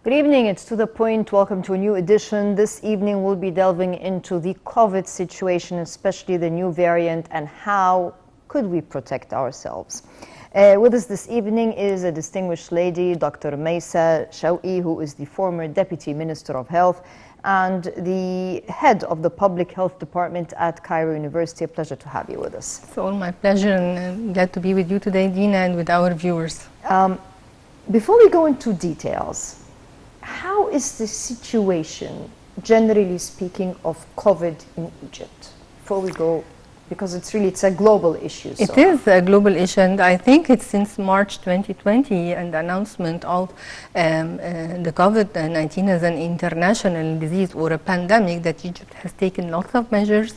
Good evening, it's To The Point. Welcome to a new edition. This evening we'll be delving into the COVID situation, especially the new variant, and how could we protect ourselves. With us this evening is a distinguished lady, Dr. Mayssa Shawky, who is the former Deputy Minister of Health and the head of the Public Health Department at Cairo University. A pleasure to have you with us. It's all my pleasure, and glad to be with you today, Dina, and with our viewers. Before we go into details, how is the situation, generally speaking, of COVID in Egypt? Before we go, because it's a global issue. It is a global issue, and I think it's since March 2020 and the announcement of the COVID-19 as an international disease or a pandemic that Egypt has taken lots of measures.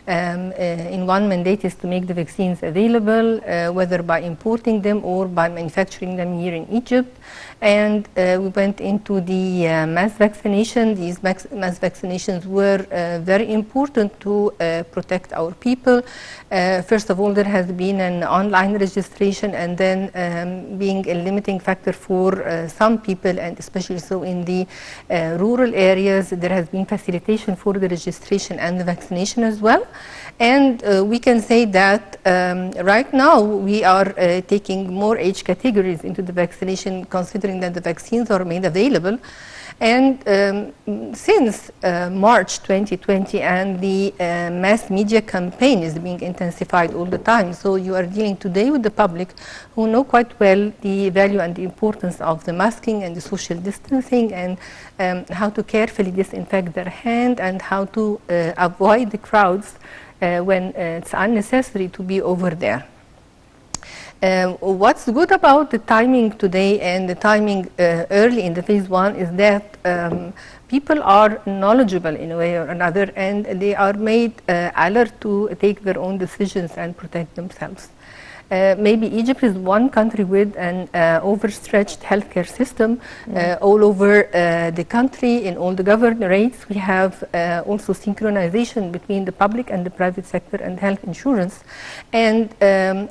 In one mandate is to make the vaccines available, whether by importing them or by manufacturing them here in Egypt. And we went into the mass vaccination. These mass vaccinations were very important to protect our people. First of all, there has been an online registration, and then being a limiting factor for some people, and especially so in the rural areas, there has been facilitation for the registration and the vaccination as well. And we can say that right now we are taking more age categories into the vaccination, considering that the vaccines are made available. And since March 2020, and the mass media campaign is being intensified all the time. So you are dealing today with the public who know quite well the value and the importance of the masking and the social distancing, and how to carefully disinfect their hand, and how to avoid the crowds when it's unnecessary to be over there. What's good about the timing today and the timing early in the phase 1 is that people are knowledgeable in a way or another, and they are made alert to take their own decisions and protect themselves. Maybe Egypt is one country with an overstretched healthcare system. All over the country, in all the governorates, we have also synchronization between the public and the private sector and health insurance. And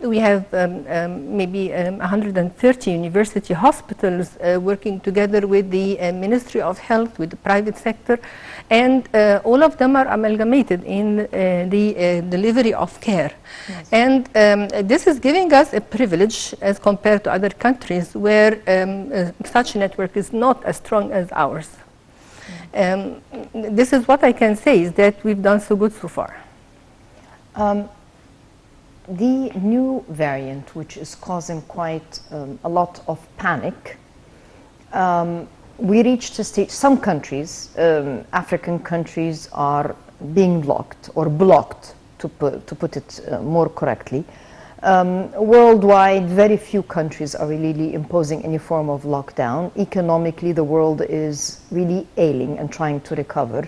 we have maybe 130 university hospitals working together with the Ministry of Health, with the private sector, and all of them are amalgamated in the delivery of care. Yes. And this is giving us a privilege as compared to other countries where such a network is not as strong as ours. This is what I can say, is that we've done so good so far. The new variant, which is causing quite a lot of panic, we reached a stage, some countries, African countries, are being locked or blocked, to put it more correctly. Worldwide, very few countries are really imposing any form of lockdown. Economically, the world is really ailing and trying to recover.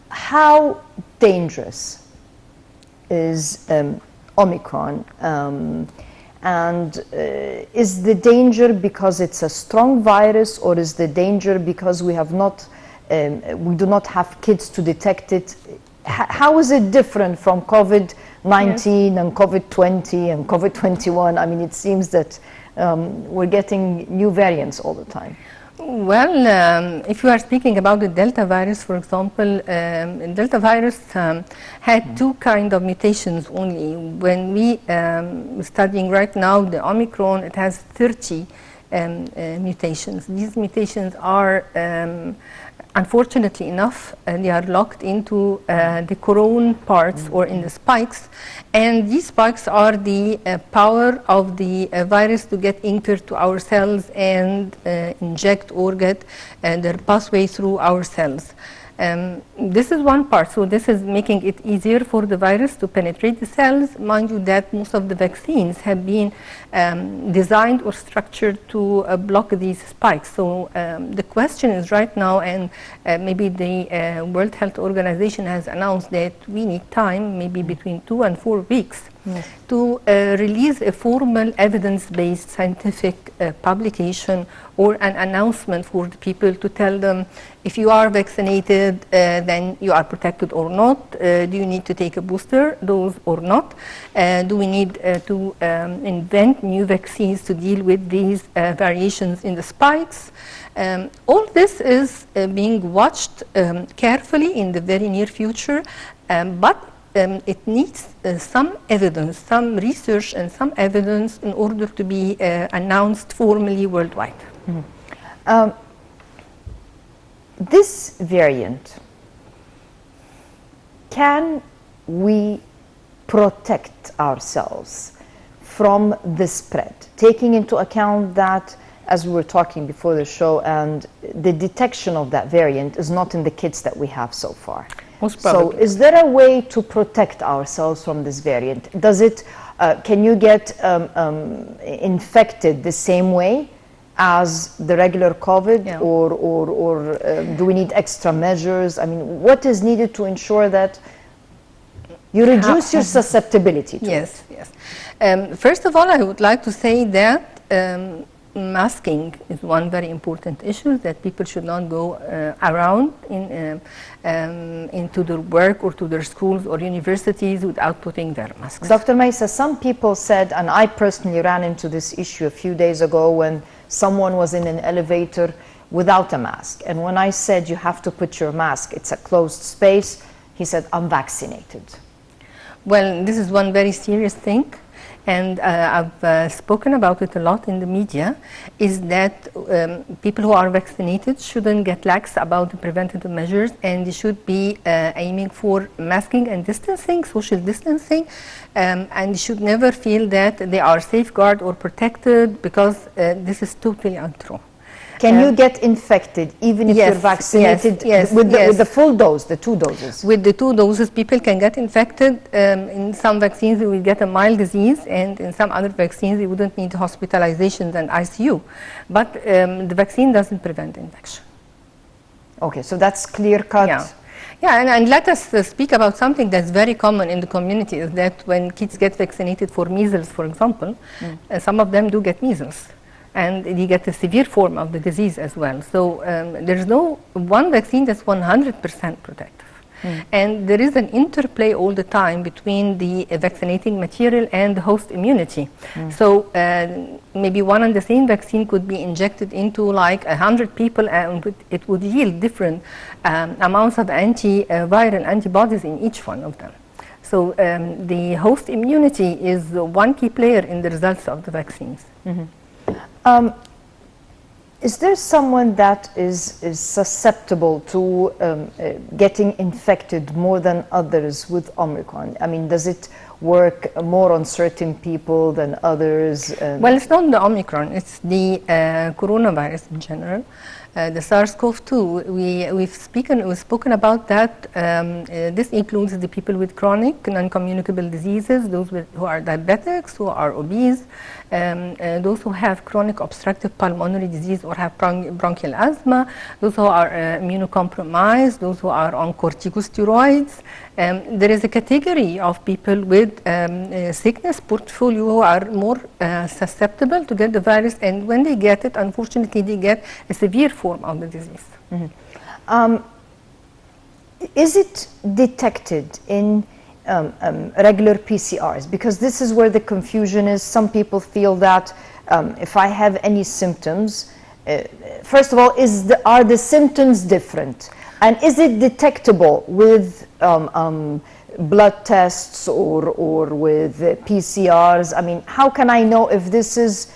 How dangerous is Omicron? And is the danger because it's a strong virus, or is the danger because we do not have kits to detect it? How is it different from COVID-19 and COVID-20 and COVID-21? I mean, it seems that we're getting new variants all the time. Well, if you are speaking about the Delta virus, for example, Delta virus had two kinds of mutations only. When we studying right now the Omicron, it has 30 mutations. These mutations are unfortunately enough, they are locked into the corona parts or in the spikes, and these spikes are the power of the virus to get anchored to our cells and inject or get their pathway through our cells. This is one part, so this is making it easier for the virus to penetrate the cells. Mind you that most of the vaccines have been designed or structured to block these spikes. So the question is right now, and maybe the World Health Organization has announced that we need time, maybe between 2 and 4 weeks, yes, to release a formal evidence-based scientific publication or an announcement for the people to tell them, if you are vaccinated, then you are protected or not. Do you need to take a booster dose or not? Do we need to invent new vaccines to deal with these variations in the spikes? All this is being watched carefully in the very near future, but it needs some evidence, some research and some evidence in order to be announced formally worldwide. This variant, can we protect ourselves from the spread, taking into account that, as we were talking before the show, and the detection of that variant is not in the kits that we have so far? Most probably. So is there a way to protect ourselves from this variant? Does it, can you get infected the same way as the regular COVID, Yeah. or do we need extra measures? I mean, what is needed to ensure that you reduce your susceptibility to it? Yes, yes. First of all, I would like to say that masking is one very important issue, that people should not go around into their work or to their schools or universities without putting their masks. Dr. Mayssa, some people said, and I personally ran into this issue a few days ago when someone was in an elevator without a mask. And when I said you have to put your mask, it's a closed space, he said, I'm vaccinated. Well, this is one very serious thing, and I've spoken about it a lot in the media, is that people who are vaccinated shouldn't get lax about the preventative measures, and they should be aiming for masking and distancing, social distancing, and they should never feel that they are safeguarded or protected, because this is totally untrue. Can you get infected even if Yes, you're vaccinated yes, with yes. the full dose, the 2 doses? With the 2 doses, people can get infected. In some vaccines, they will get a mild disease, and in some other vaccines, they wouldn't need hospitalizations and ICU. But the vaccine doesn't prevent infection. Okay, so that's clear cut. Yeah. Yeah, and let us speak about something that's very common in the community, is that when kids get vaccinated for measles, for example, some of them do get measles, and they get a severe form of the disease as well. So there's no one vaccine that's 100% protective. And there is an interplay all the time between the vaccinating material and the host immunity. So maybe one and the same vaccine could be injected into like 100 people, and it would yield different amounts of antiviral antibodies in each one of them. So the host immunity is one key player in the results of the vaccines. Is there someone that is susceptible to getting infected more than others with Omicron? I mean, does it work more on certain people than others? Well, it's not the Omicron, it's the coronavirus in general. The SARS-CoV-2, we've spoken about that. This includes the people with chronic non-communicable diseases, those who are diabetics, who are obese, those who have chronic obstructive pulmonary disease or have bronchial asthma, those who are immunocompromised, those who are on corticosteroids. There is a category of people with sickness portfolio who are more susceptible to get the virus, and when they get it, unfortunately, they get a severe form of the disease. Is it detected in regular PCRs? Because this is where the confusion is. Some people feel that if I have any symptoms, first of all, are the symptoms different? And is it detectable with blood tests or with PCRs? I mean, how can I know if this is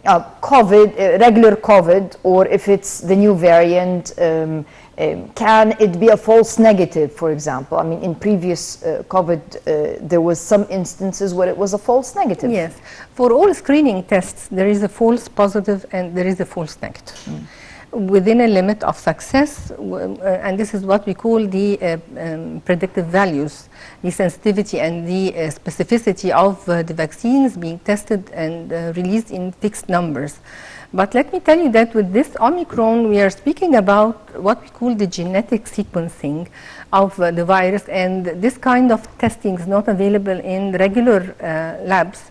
COVID, regular COVID, or if it's the new variant? Can it be a false negative, for example? I mean, in previous COVID, there was some instances where it was a false negative. Yes. For all screening tests, there is a false positive and there is a false negative. Within a limit of success, and this is what we call the predictive values, the sensitivity and the specificity of the vaccines being tested and released in fixed numbers. But let me tell you that with this Omicron, we are speaking about what we call the genetic sequencing of the virus, and this kind of testing is not available in regular labs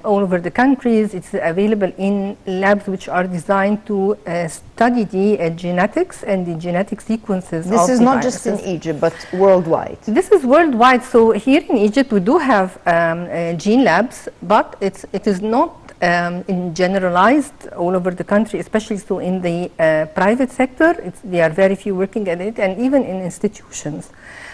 all over the countries. It's available in labs which are designed to study the genetics and the genetic sequences. This is not just in Egypt, but worldwide. This is worldwide. So here in Egypt, we do have gene labs, but it is not in generalized all over the country, especially so in the private sector. There are very few working at it, and even in institutions.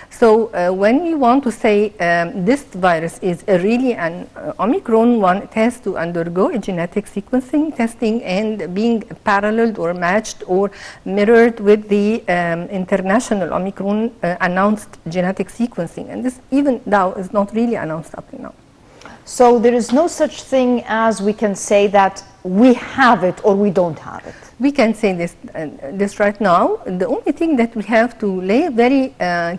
So when we want to say this virus is really an Omicron one, it has to undergo a genetic sequencing testing and being paralleled or matched or mirrored with the international Omicron announced genetic sequencing. And this even now is not really announced up to now. So there is no such thing as we can say that we have it or we don't have it. We can say this right now. The only thing that we have to lay very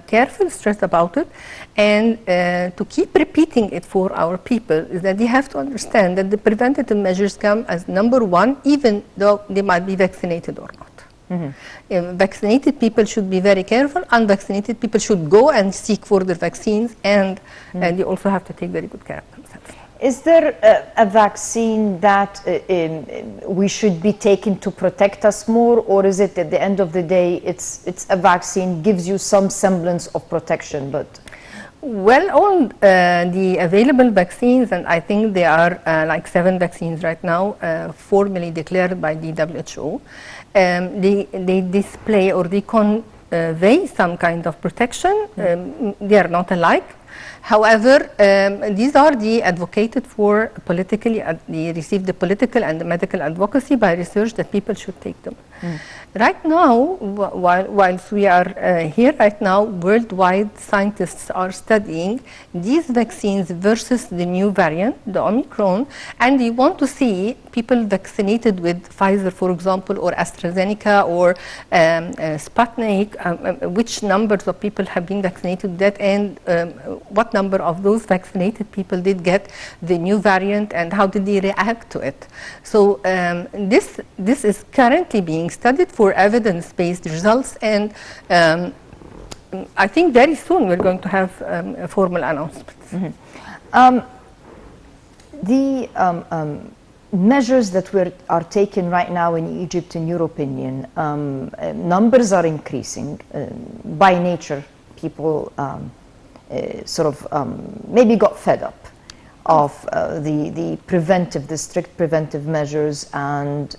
careful stress about it and to keep repeating it for our people is that they have to understand that the preventative measures come as number one, even though they might be vaccinated or not. Mm-hmm. Vaccinated people should be very careful. Unvaccinated people should go and seek further vaccines, and they also have to take very good care of themselves. Is there a vaccine that we should be taking to protect us more, or is it at the end of the day it's a vaccine gives you some semblance of protection? But well, all the available vaccines, and I think there are like 7 vaccines right now formally declared by the WHO, they display or they convey some kind of protection. They are not alike. However, these are the advocated for politically, they receive the political and the medical advocacy by research that people should take them. Right now, whilst we are here right now, worldwide scientists are studying these vaccines versus the new variant, the Omicron, and they want to see people vaccinated with Pfizer, for example, or AstraZeneca or Sputnik, which numbers of people have been vaccinated with that, and what number of those vaccinated people did get the new variant and how did they react to it. So this is currently being studied for evidence-based results, and I think very soon we're going to have formal announcements. Mm-hmm. The measures that are taken right now in Egypt, in your opinion, numbers are increasing. By nature, people maybe got fed up of the strict preventive measures, and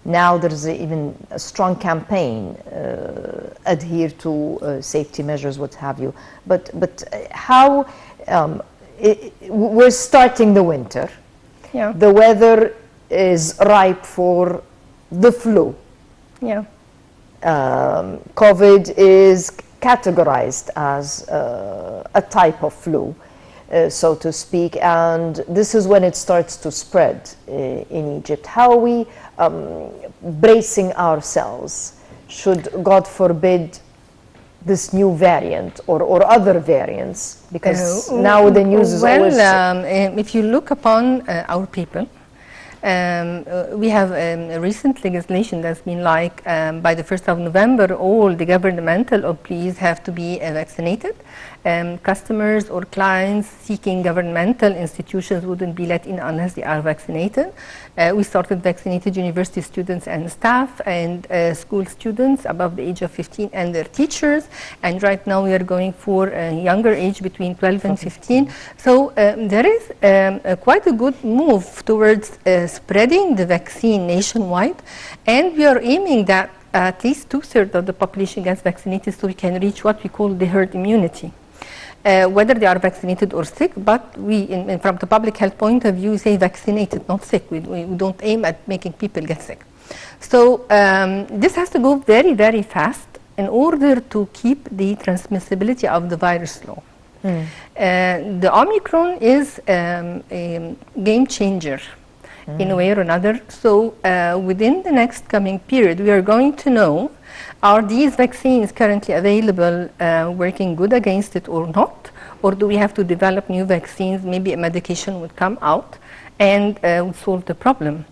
now there's even a strong campaign, adhere to safety measures, what have you. But how, we're starting the winter. Yeah. The weather is ripe for the flu. Yeah. COVID is categorized as a type of flu, so to speak, and this is when it starts to spread in Egypt. How are we bracing ourselves should, God forbid, this new variant or other variants? Because now the news is always... if you look upon our people, we have a recent legislation that's been like by the 1st of November, all the governmental employees have to be vaccinated. Customers or clients seeking governmental institutions wouldn't be let in unless they are vaccinated. We started vaccinated university students and staff and school students above the age of 15 and their teachers. And right now we are going for a younger age between 12 and 15. So there is quite a good move towards spreading the vaccine nationwide. And we are aiming that at least 2/3 of the population gets vaccinated so we can reach what we call the herd immunity. Whether they are vaccinated or sick, but we, from the public health point of view, say vaccinated, not sick. We don't aim at making people get sick. So this has to go very, very fast in order to keep the transmissibility of the virus low. The Omicron is a game changer in a way or another. So within the next coming period, we are going to know, are these vaccines currently available working good against it or not? Or do we have to develop new vaccines? Maybe a medication would come out and would solve the problem.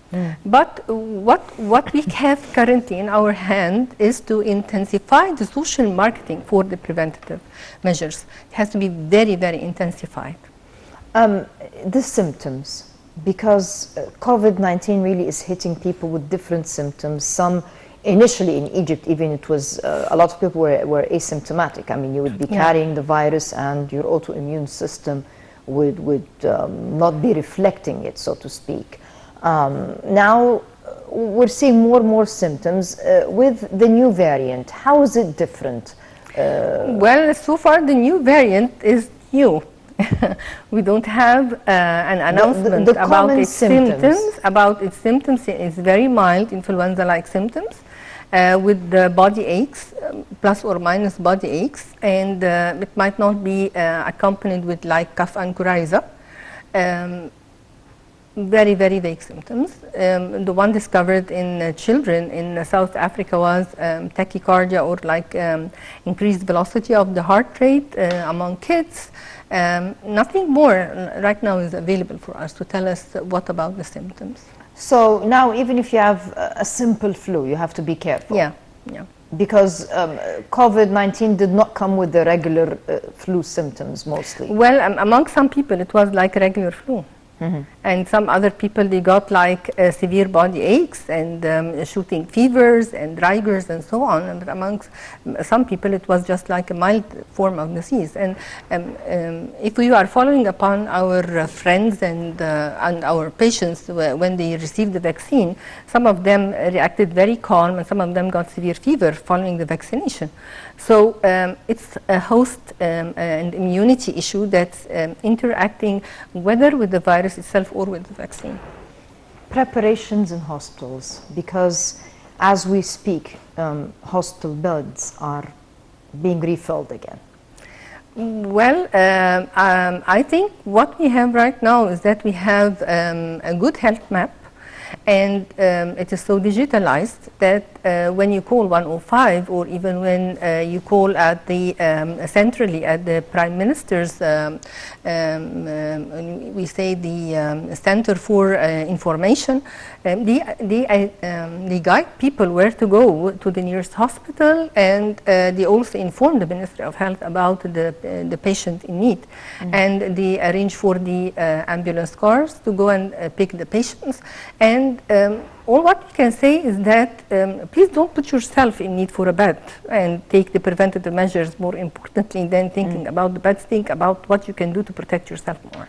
But what we have currently in our hand is to intensify the social marketing for the preventative measures. It has to be very, very intensified. The symptoms, because COVID-19 really is hitting people with different symptoms. Some initially in Egypt, even it was a lot of people were asymptomatic. I mean, you would be carrying the virus and your autoimmune system would not be reflecting it, so to speak. Now we're seeing more and more symptoms with the new variant. How is it different? Well, so far the new variant is new. We don't have an announcement the about its symptoms. About its symptoms, it's very mild influenza-like symptoms with the body aches, plus or minus body aches, and it might not be accompanied with like cough and coryza. Very, very vague symptoms. The one discovered in children in South Africa was tachycardia, or like increased velocity of the heart rate among kids. Nothing more right now is available for us to tell us what about the symptoms. So now even if you have a simple flu, you have to be careful. Yeah, yeah. Because COVID-19 did not come with the regular flu symptoms mostly. Well, among some people it was like regular flu. Mm-hmm. And some other people, they got like severe body aches and shooting fevers and rigors and so on. But amongst some people, it was just like a mild form of disease. And if we are following upon our friends and our patients when they received the vaccine, some of them reacted very calm, and some of them got severe fever following the vaccination. So it's a host and immunity issue that's interacting whether with the virus itself or with the vaccine. Preparations in hospitals, because as we speak, hospital beds are being refilled again. Well, I think what we have right now is that we have a good health map, and it is so digitalized that when you call 105, or even when you call at the centrally at the Prime Minister's, we say the Center for Information, they guide people where to go to the nearest hospital, and they also inform the Ministry of Health about the patient in need. Mm-hmm. And they arrange for the ambulance cars to go and pick the patients. And all what we can say is that please don't put yourself in need for a bed, and take the preventative measures more importantly than thinking about the beds. Think about what you can do to protect yourself more.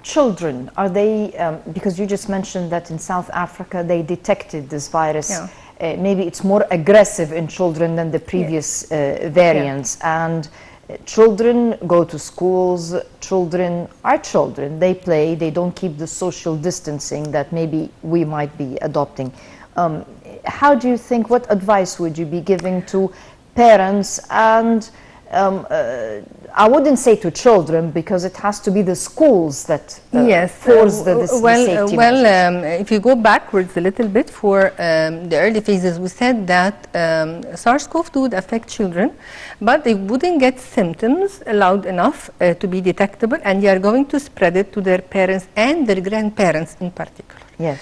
Children, are they, because you just mentioned that in South Africa they detected this virus, yeah. Maybe it's more aggressive in children than the previous variants, yeah. And children go to schools, children are children, they play, they don't keep the social distancing that maybe we might be adopting. How do you think, what advice would you be giving to parents and I wouldn't say to children, because it has to be the schools that force the safety measures. If you go backwards a little bit for the early phases, we said that SARS-CoV-2 would affect children, but they wouldn't get symptoms loud enough to be detectable, and they are going to spread it to their parents and their grandparents in particular. Yes.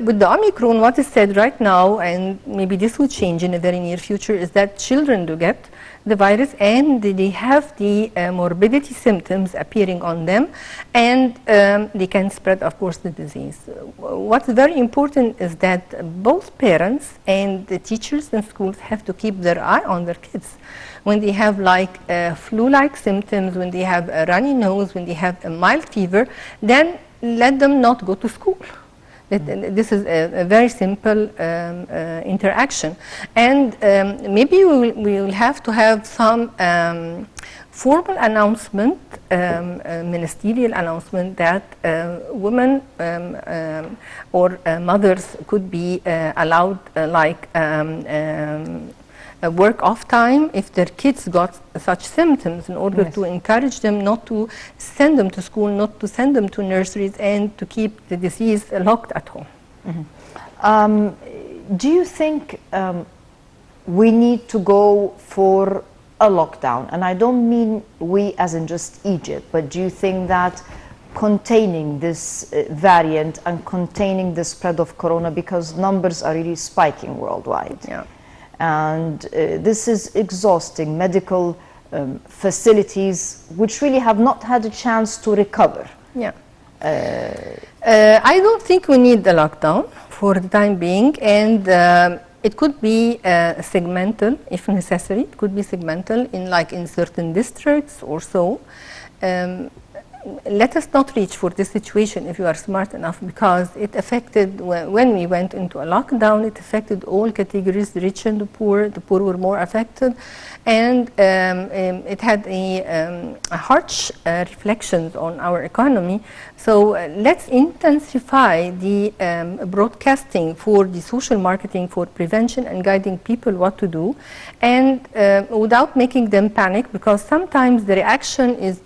With the Omicron, what is said right now, and maybe this will change in the very near future, is that children do get the virus, and they have the morbidity symptoms appearing on them, and they can spread, of course, the disease. What's very important is that both parents and the teachers in schools have to keep their eye on their kids. When they have like flu-like symptoms, when they have a runny nose, when they have a mild fever, then let them not go to school. This is a very simple interaction, and maybe we will have to have some formal announcement, ministerial announcement, that women or mothers could be allowed work off time if their kids got such symptoms, in order to encourage them not to send them to school, not to send them to nurseries, and to keep the disease locked at home. Mm-hmm. Do you think we need to go for a lockdown? And I don't mean we as in just Egypt, but do you think that containing this variant and containing the spread of corona, because numbers are really spiking worldwide, and this is exhausting medical facilities which really have not had a chance to recover? I don't think we need the lockdown for the time being, and it could be segmental if necessary. It could be segmental in certain districts or so. let us not reach for this situation if you are smart enough, because it affected, when we went into a lockdown, it affected all categories, the rich and the poor. The poor were more affected, and it had a harsh reflections on our economy. So let's intensify the broadcasting for the social marketing for prevention and guiding people what to do, and without making them panic, because sometimes the reaction is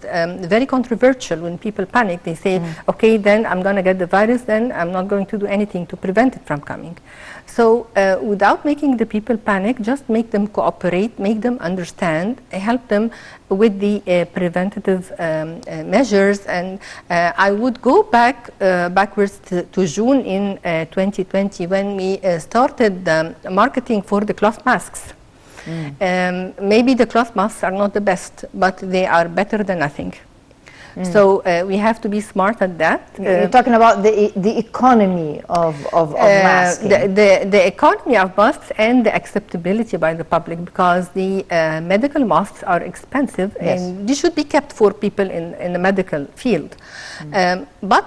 very controversial. When people panic, they say, okay, then I'm going to get the virus, then I'm not going to do anything to prevent it from coming. So without making the people panic, just make them cooperate, make them understand, help them with the preventative measures. And I would go backwards to June in 2020, when we started marketing for the cloth masks. Maybe the cloth masks are not the best, but they are better than nothing. So we have to be smart at that. You're talking about the economy of masking. The economy of masks and the acceptability by the public, because the medical masks are expensive, and they should be kept for people in the medical field. But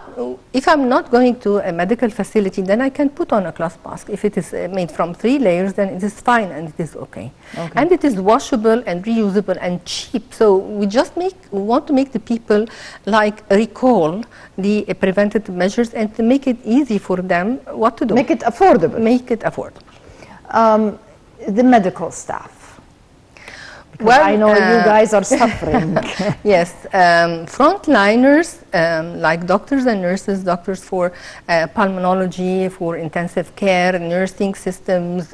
if I'm not going to a medical facility, then I can put on a cloth mask. If it is made from 3 layers, then it is fine and it is okay. And it is washable and reusable and cheap. So we just want to make the people like recall the preventative measures and to make it easy for them what to do. Make it affordable. Make it affordable. The medical staff. Because Well, I know you guys are suffering. Yes, frontliners like doctors and nurses, doctors for pulmonology, for intensive care, nursing systems,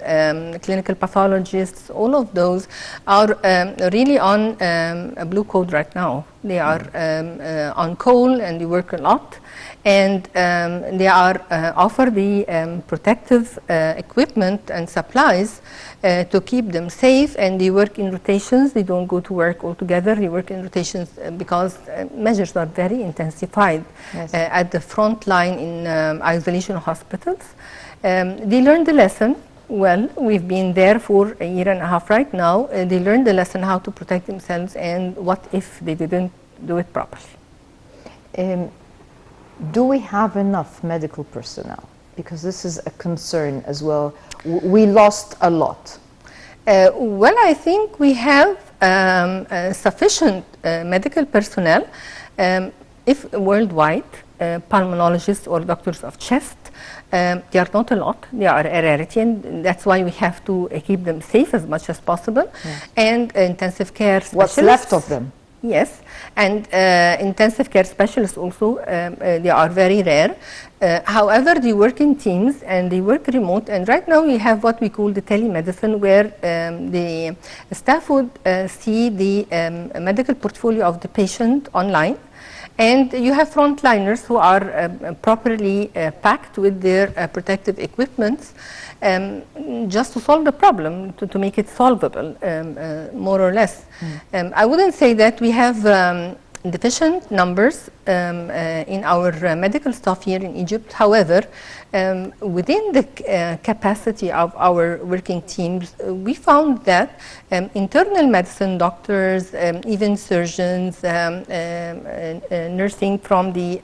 clinical pathologists, all of those are really on a blue code right now. They are on call and they work a lot, and they are offer the protective equipment and supplies to keep them safe, and they work in rotations. They don't go to work all together. They work in rotations because measures are very intensified at the front line in isolation hospitals. They learn the lesson. Well, we've been there for 1.5 years right now. They learned the lesson how to protect themselves, and what if they didn't do it properly. Do we have enough medical personnel? Because this is a concern as well. We lost a lot. Well, I think we have sufficient medical personnel. If worldwide, pulmonologists or doctors of chest, they are not a lot. They are a rarity, and that's why we have to keep them safe as much as possible. And intensive care specialists. What's left of them? Yes, and intensive care specialists also, they are very rare. However, they work in teams and they work remote, and right now we have what we call the telemedicine, where the staff would see the medical portfolio of the patient online. And you have frontliners who are properly packed with their protective equipment, just to solve the problem, to make it solvable, more or less. I wouldn't say that we have deficient numbers in our medical staff here in Egypt. However, within the capacity of our working teams, we found that internal medicine doctors, even surgeons, nursing from the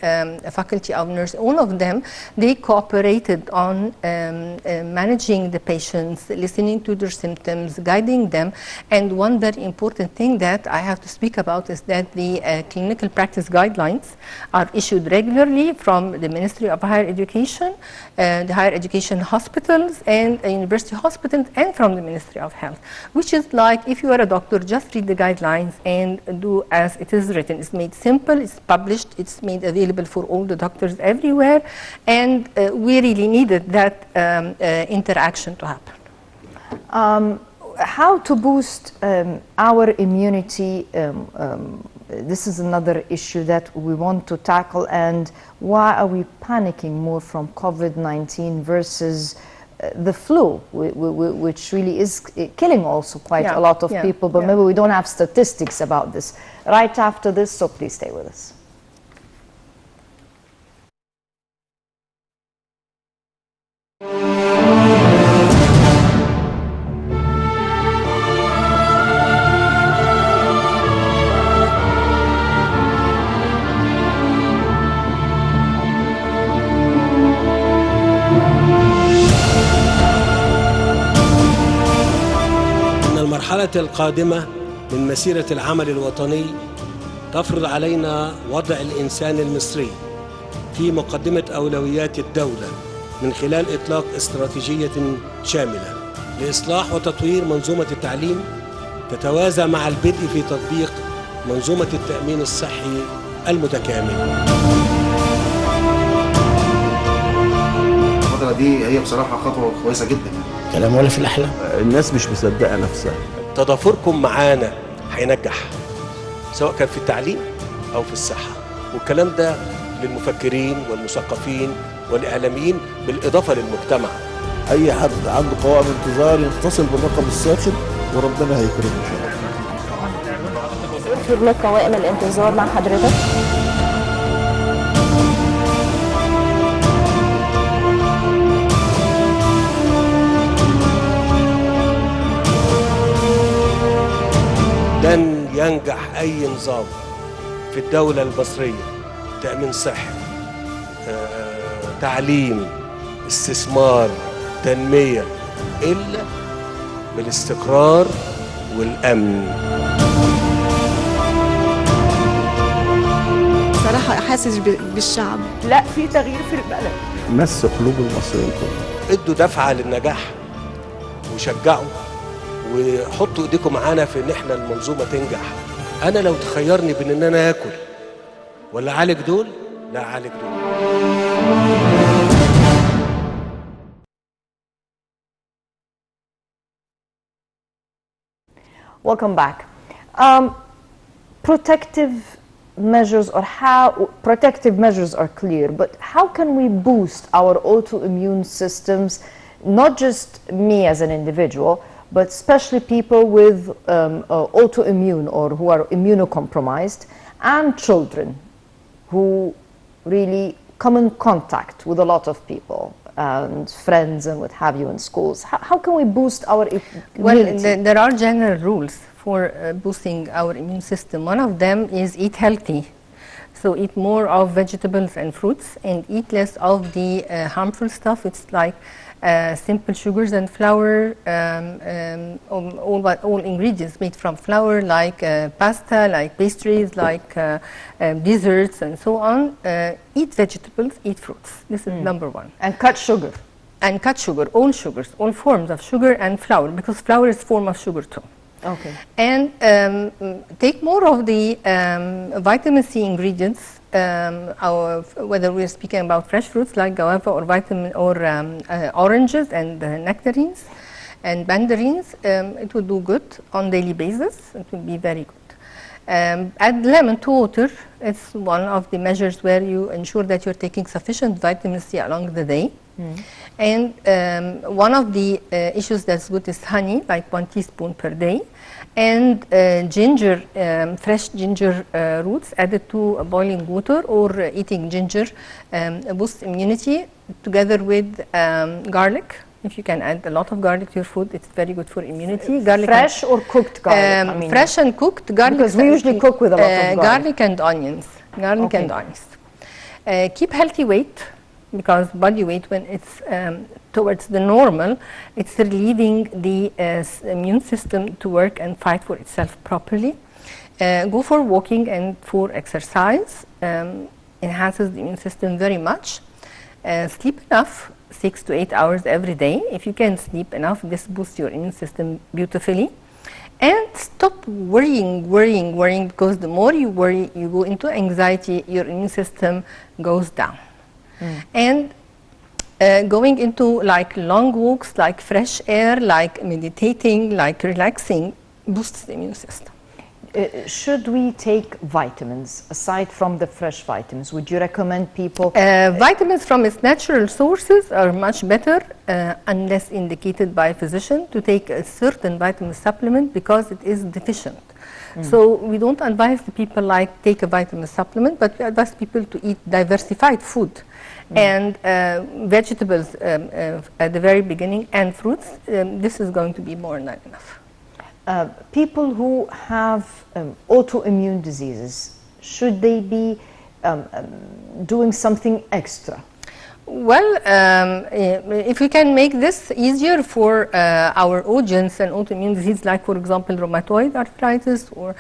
faculty of nursing, all of them, they cooperated on managing the patients, listening to their symptoms, guiding them. And one very important thing that I have to speak about is that the clinical practice guidelines are issued regularly from the Ministry of Higher Education, the higher education hospitals and university hospitals, and from the Ministry of Health, which is like, if you are a doctor, just read the guidelines and do as it is written. It's made simple, it's published, it's made available for all the doctors everywhere, and we really needed that interaction to happen. How to boost our immunity? This is another issue that we want to tackle. And why are we panicking more from COVID-19 versus the flu, which really is killing also quite a lot of people, but maybe we don't have statistics about this. Right after this, so please stay with us. المرحلة القادمة من مسيرة العمل الوطني تفرض علينا وضع الإنسان المصري في مقدمة أولويات الدولة من خلال إطلاق استراتيجية شاملة لإصلاح وتطوير منظومة التعليم تتوازى مع البدء في تطبيق منظومة التأمين الصحي المتكامل. الفترة دي هي بصراحة خطوة كويسة جدا. كلام ولا في الأحلام. الناس مش مصدقة نفسها. تضافركم معانا هينجح سواء كان في التعليم أو في الصحة، والكلام ده للمفكرين والمثقفين والإعلاميين بالإضافة للمجتمع. أي حد عنده قوائم انتظار يتصل بالرقم الساخن وربنا هيكرمه إن شاء الله. توفر لك قوائم الانتظار مع حضرتك؟ لن ينجح أي نظام في الدولة المصرية، تأمين صحي، تعليم، استثمار، تنمية، إلا بالاستقرار والأمن. صراحة حاسس بالشعب. لا، في تغيير في البلد. مس قلوب المصريين كلهم. ادوا دفعة للنجاح وشجعوا وحطوا ايديكم معانا في ان احنا المنظومة تنجح. انا لو تخيرني بين ان انا اكل ولا اعالج دول، لا اعالج دول. Welcome back. Protective measures, or how protective measures are clear, but how can we boost our autoimmune systems, not just me as an individual, but especially people with autoimmune or who are immunocompromised, and children who really come in contact with a lot of people and friends and what have you in schools? How can we boost our immunity? Well, there are general rules for boosting our immune system. One of them is eat healthy. So eat more of vegetables and fruits and eat less of the harmful stuff. It's like simple sugars and flour, all ingredients made from flour, like pasta, like pastries, like desserts and so on. Eat vegetables, eat fruits. This is number one. And cut sugar. And cut sugar, all sugars, all forms of sugar and flour, because flour is a form of sugar too. Okay. And take more of the vitamin C ingredients, whether we're speaking about fresh fruits like guava or oranges and nectarines and mandarins. It will do good on daily basis. It will be very good. Add lemon to water. It's one of the measures where you ensure that you're taking sufficient vitamin C along the day. And one of the issues that's good is honey, like 1 teaspoon per day, and ginger, fresh ginger roots added to boiling water, or eating ginger boosts immunity, together with garlic. If you can add a lot of garlic to your food, it's very good for immunity. Garlic fresh or cooked garlic? I mean, fresh and cooked garlic. Because we usually cook with a lot of garlic. Garlic and onions. Garlic and onions. Keep healthy weight, because body weight, when it's towards the normal, it's relieving the immune system to work and fight for itself properly. Go for walking and for exercise. Enhances the immune system very much. Sleep enough, 6 to 8 hours every day. If you can sleep enough, this boosts your immune system beautifully. And stop worrying, because the more you worry, you go into anxiety, your immune system goes down. And going into like long walks, like fresh air, like meditating, like relaxing, boosts the immune system. Should we take vitamins aside from the fresh vitamins? Would you recommend people? Vitamins from its natural sources are much better, unless indicated by a physician, to take a certain vitamin supplement because it is deficient. So we don't advise the people like take a vitamin supplement, but we advise people to eat diversified food. And vegetables at the very beginning, and fruits. This is going to be more than enough. People who have autoimmune diseases, should they be doing something extra? Well, if we can make this easier for our audience, and autoimmune disease like, for example, rheumatoid arthritis or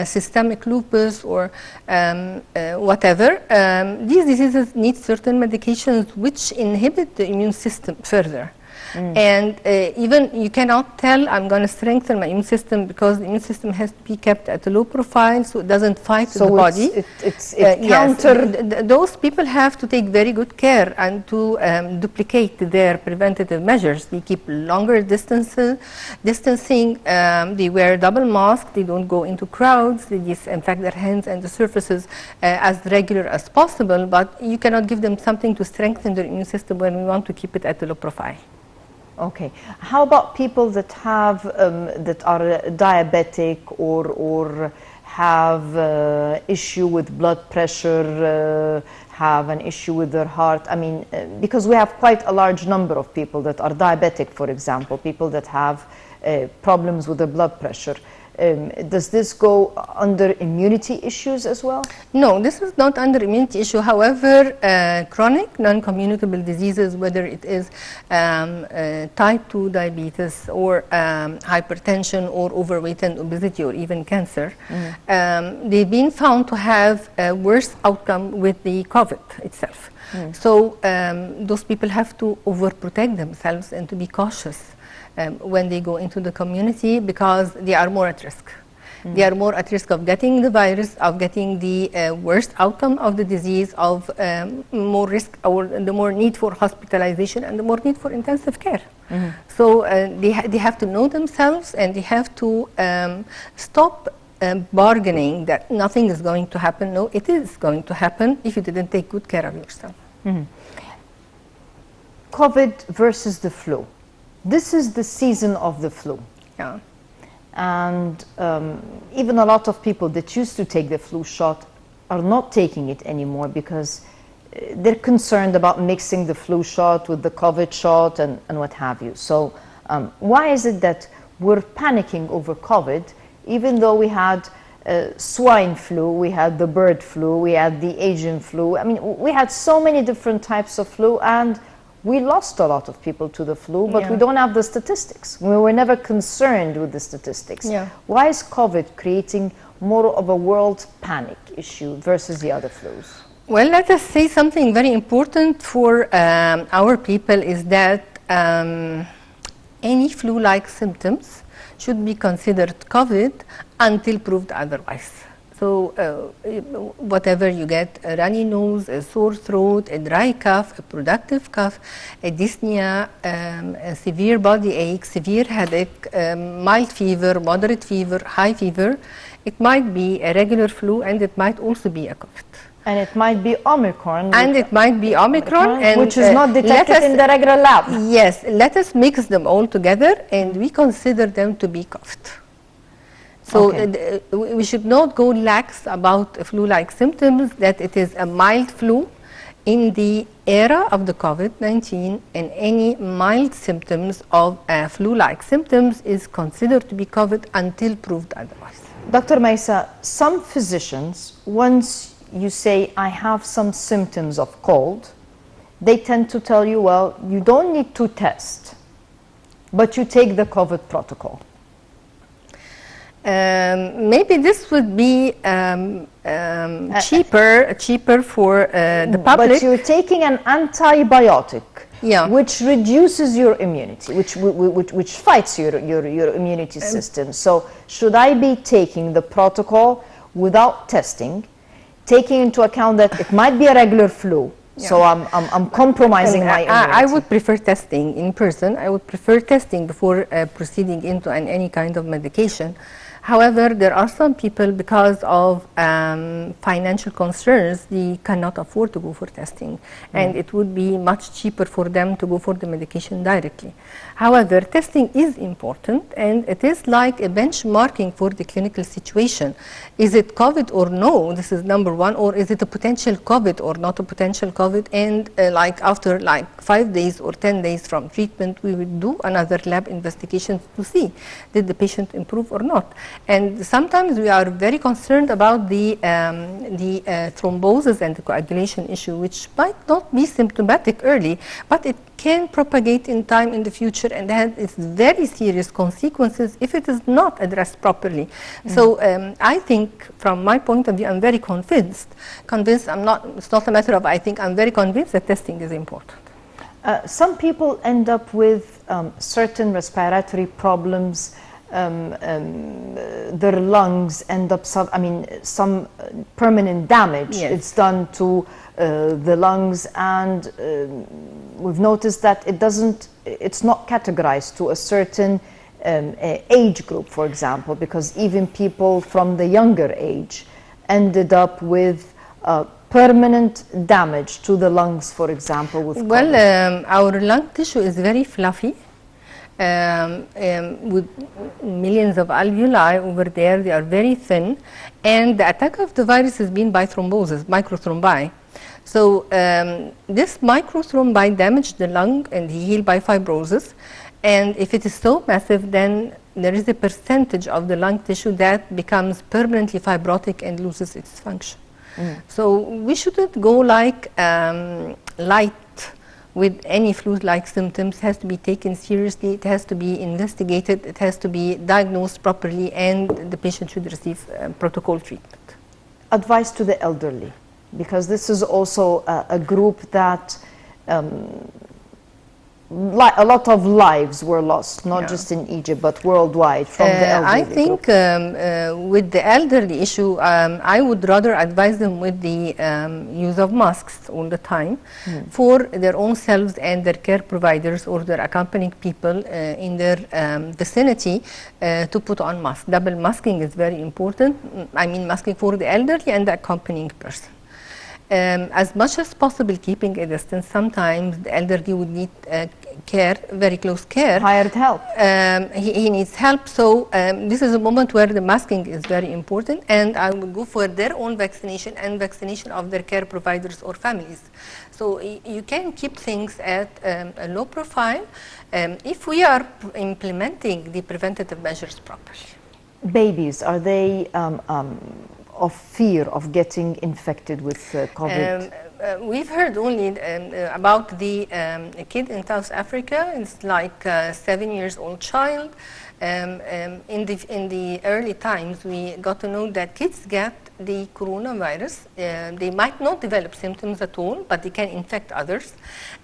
systemic lupus or whatever, these diseases need certain medications which inhibit the immune system further. And even you cannot tell I'm going to strengthen my immune system because the immune system has to be kept at a low profile so it doesn't fight the body. It's counter. Yes, those people have to take very good care and to duplicate their preventative measures. They keep longer distancing, they wear double masks, they don't go into crowds, they disinfect their hands and the surfaces as regular as possible, but you cannot give them something to strengthen their immune system when we want to keep it at a low profile. Okay. How about people that have that are diabetic or have issue with blood pressure, have an issue with their heart? I mean, because we have quite a large number of people that are diabetic, for example, people that have problems with their blood pressure. Does this go under immunity issues as well? No, this is not under immunity issue. However, chronic non-communicable diseases, whether it is type 2 diabetes or hypertension or overweight and obesity or even cancer, they've been found to have a worse outcome with the COVID itself. So those people have to overprotect themselves and to be cautious when they go into the community because they are more at risk. They are more at risk of getting the virus, of getting the worst outcome of the disease, of more risk or the more need for hospitalization and the more need for intensive care. So they have to know themselves and they have to stop bargaining that nothing is going to happen. No, it is going to happen if you didn't take good care of yourself. COVID versus the flu. This is the season of the flu. Yeah. And even a lot of people that used to take the flu shot are not taking it anymore because they're concerned about mixing the flu shot with the COVID shot and what have you. So why is it that we're panicking over COVID, even though we had swine flu, we had the bird flu, we had the Asian flu. I mean, we had so many different types of flu, and we lost a lot of people to the flu, but we don't have the statistics. We were never concerned with the statistics. Why is COVID creating more of a world panic issue versus the other flus? Well, let us say something very important for our people is that any flu-like symptoms should be considered COVID until proved otherwise. So whatever you get, a runny nose, a sore throat, a dry cough, a productive cough, a dyspnea, a severe body ache, severe headache, mild fever, moderate fever, high fever, it might be a regular flu and it might also be a COVID. And it might be Omicron. And it might be Omicron. And, which is not detected in the regular lab. Yes, let us mix them all together and we consider them to be COVID. So we should not go lax about flu-like symptoms, that it is a mild flu in the era of the COVID-19, and any mild symptoms of flu-like symptoms is considered to be COVID until proved otherwise. Dr. Mayssa, some physicians, once you say, I have some symptoms of cold, they tend to tell you, well, you don't need to test, but you take the COVID protocol. Maybe this would be cheaper for the public. But you're taking an antibiotic, which reduces your immunity, which fights your immunity system. So should I be taking the protocol without testing, taking into account that it might be a regular flu? So I'm compromising my immunity. I would prefer testing in person. I would prefer testing before proceeding into any kind of medication. However, there are some people, because of financial concerns, they cannot afford to go for testing, and it would be much cheaper for them to go for the medication directly. However, testing is important, and it is like a benchmarking for the clinical situation. Is it COVID or no? This is number one. Or is it a potential COVID or not a potential COVID? And like after 5 days or 10 days from treatment, we would do another lab investigation to see did the patient improve or not. And sometimes we are very concerned about the thrombosis and the coagulation issue, which might not be symptomatic early, but it can propagate in time in the future and has its very serious consequences if it is not addressed properly. So I think, from my point of view, I'm very convinced. It's not a matter of I think, I'm very convinced that testing is important. Some people end up with certain respiratory problems. Their lungs end up, some permanent damage. Yes. It's done to the lungs, and we've noticed that it's not categorized to a certain age group, for example, because even people from the younger age ended up with permanent damage to the lungs, for example, with COVID. Our lung tissue is very fluffy. With millions of alveoli over there, they are very thin, and the attack of the virus has been by thrombosis, microthrombi. So this microthrombi damage the lung and heal by fibrosis, and if it is so massive, then there is a percentage of the lung tissue that becomes permanently fibrotic and loses its function. So we shouldn't go like light with any flu-like symptoms. It has to be taken seriously, it has to be investigated, it has to be diagnosed properly, and the patient should receive protocol treatment. Advice to the elderly, because this is also a group that a lot of lives were lost, not just in Egypt, but worldwide from the elderly I think with the elderly issue, I would rather advise them with the use of masks all the time for their own selves and their care providers or their accompanying people in their vicinity to put on masks. Double masking is very important. I mean, masking for the elderly and the accompanying person. As much as possible, keeping a distance. Sometimes the elderly would need care, very close care. Hired help. He needs help. So this is a moment where the masking is very important, and I would go for their own vaccination and vaccination of their care providers or families. So you can keep things at a low profile if we are implementing the preventative measures properly. Babies, are they of fear of getting infected with COVID? We've heard only about the kid in South Africa. It's like a 7-year-old child. In the early times, we got to know that kids get the coronavirus. They might not develop symptoms at all, but they can infect others.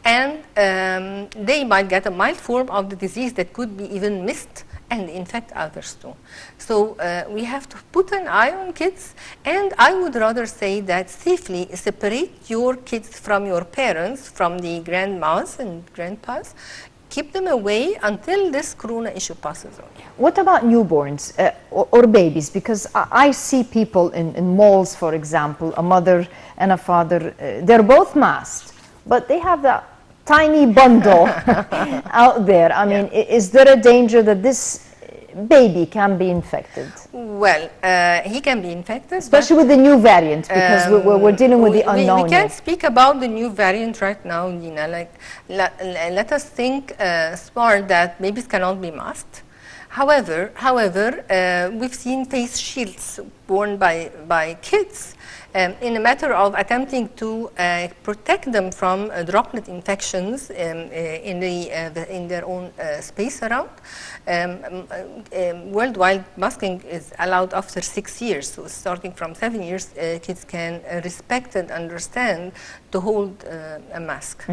And they might get a mild form of the disease that could be even missed and infect others too. So we have to put an eye on kids, and I would rather say that safely separate your kids from your parents, from the grandmas and grandpas. Keep them away until this corona issue passes on. What about newborns or babies? Because I see people in malls, for example, a mother and a father, they're both masked, but they have that tiny bundle out there. I mean, is there a danger that this baby can be infected? Well, he can be infected. Especially with the new variant, because we're dealing with the unknown. We can't speak about the new variant right now, Nina. Like, let us think smart that babies cannot be masked. However, we've seen face shields worn by kids in a matter of attempting to protect them from droplet infections in their own space around. Worldwide, masking is allowed after 6 years. So starting from 7 years, kids can respect and understand to hold a mask.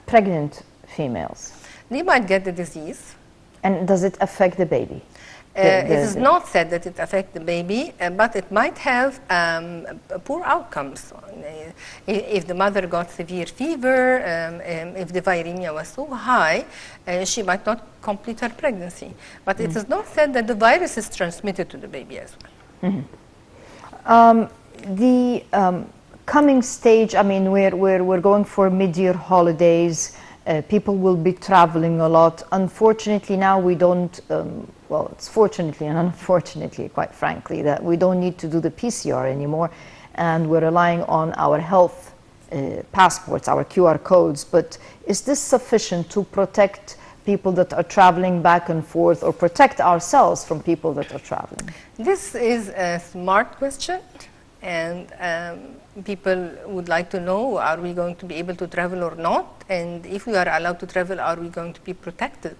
Pregnant females. They might get the disease. And does it affect the baby? It is not said that it affects the baby, but it might have poor outcomes. If the mother got severe fever, if the viremia was so high, she might not complete her pregnancy. But it is not said that the virus is transmitted to the baby as well. The coming stage, I mean, we're going for mid-year holidays. People will be traveling a lot. Unfortunately, now we don't, well, it's fortunately and unfortunately, quite frankly, that we don't need to do the PCR anymore. And we're relying on our health passports, our QR codes. But is this sufficient to protect people that are traveling back and forth, or protect ourselves from people that are traveling? This is a smart question, and people would like to know, are we going to be able to travel or not? And if we are allowed to travel, are we going to be protected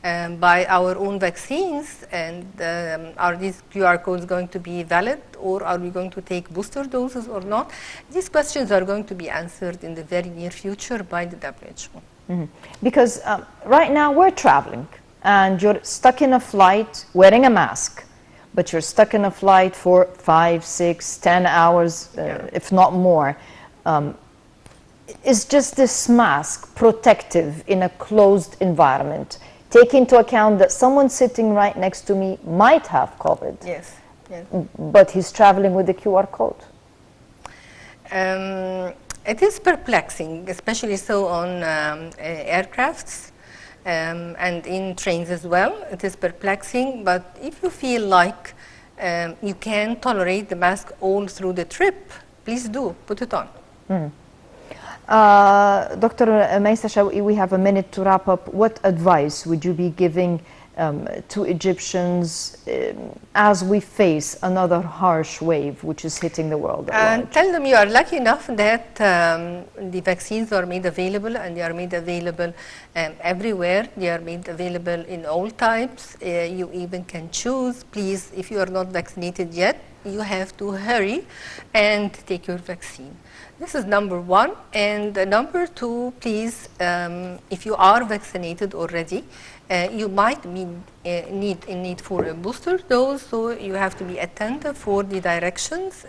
by our own vaccines? And are these QR codes going to be valid, or are we going to take booster doses or not? These questions are going to be answered in the very near future by the WHO. Mm-hmm. Because right now we're traveling and you're stuck in a flight wearing a mask, but you're stuck in a flight for 5, 6, 10 hours, if not more. Is just this mask protective in a closed environment? Take into account that someone sitting right next to me might have COVID. Yes. Yes. But he's traveling with the QR code. It is perplexing, especially so on aircrafts and in trains as well. It is perplexing, but if you feel like you can tolerate the mask all through the trip, please do, put it on. Mm. Dr. Mayssa Shawky, we have a minute to wrap up. What advice would you be giving to Egyptians as we face another harsh wave which is hitting the world at large? Tell them you are lucky enough that the vaccines are made available, and they are made available everywhere. They are made available in all types. You even can choose. Please, if you are not vaccinated yet, you have to hurry and take your vaccine. This is number one. And number two, please, if you are vaccinated already, you might need for a booster dose, so you have to be attentive for the directions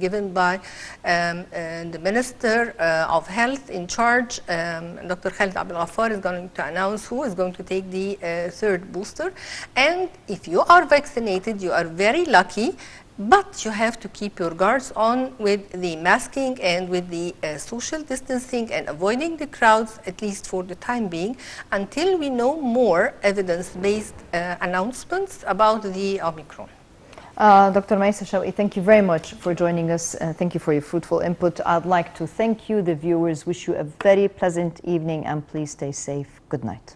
given by the Minister of Health in charge. Dr. Khalid Abdel Ghaffar is going to announce who is going to take the third booster. And if you are vaccinated, you are very lucky. But you have to keep your guards on with the masking and with the social distancing and avoiding the crowds, at least for the time being, until we know more evidence-based announcements about the Omicron. Dr. Mayssa Shawky, thank you very much for joining us. Thank you for your fruitful input. I'd like to thank you, the viewers. Wish you a very pleasant evening, and please stay safe. Good night.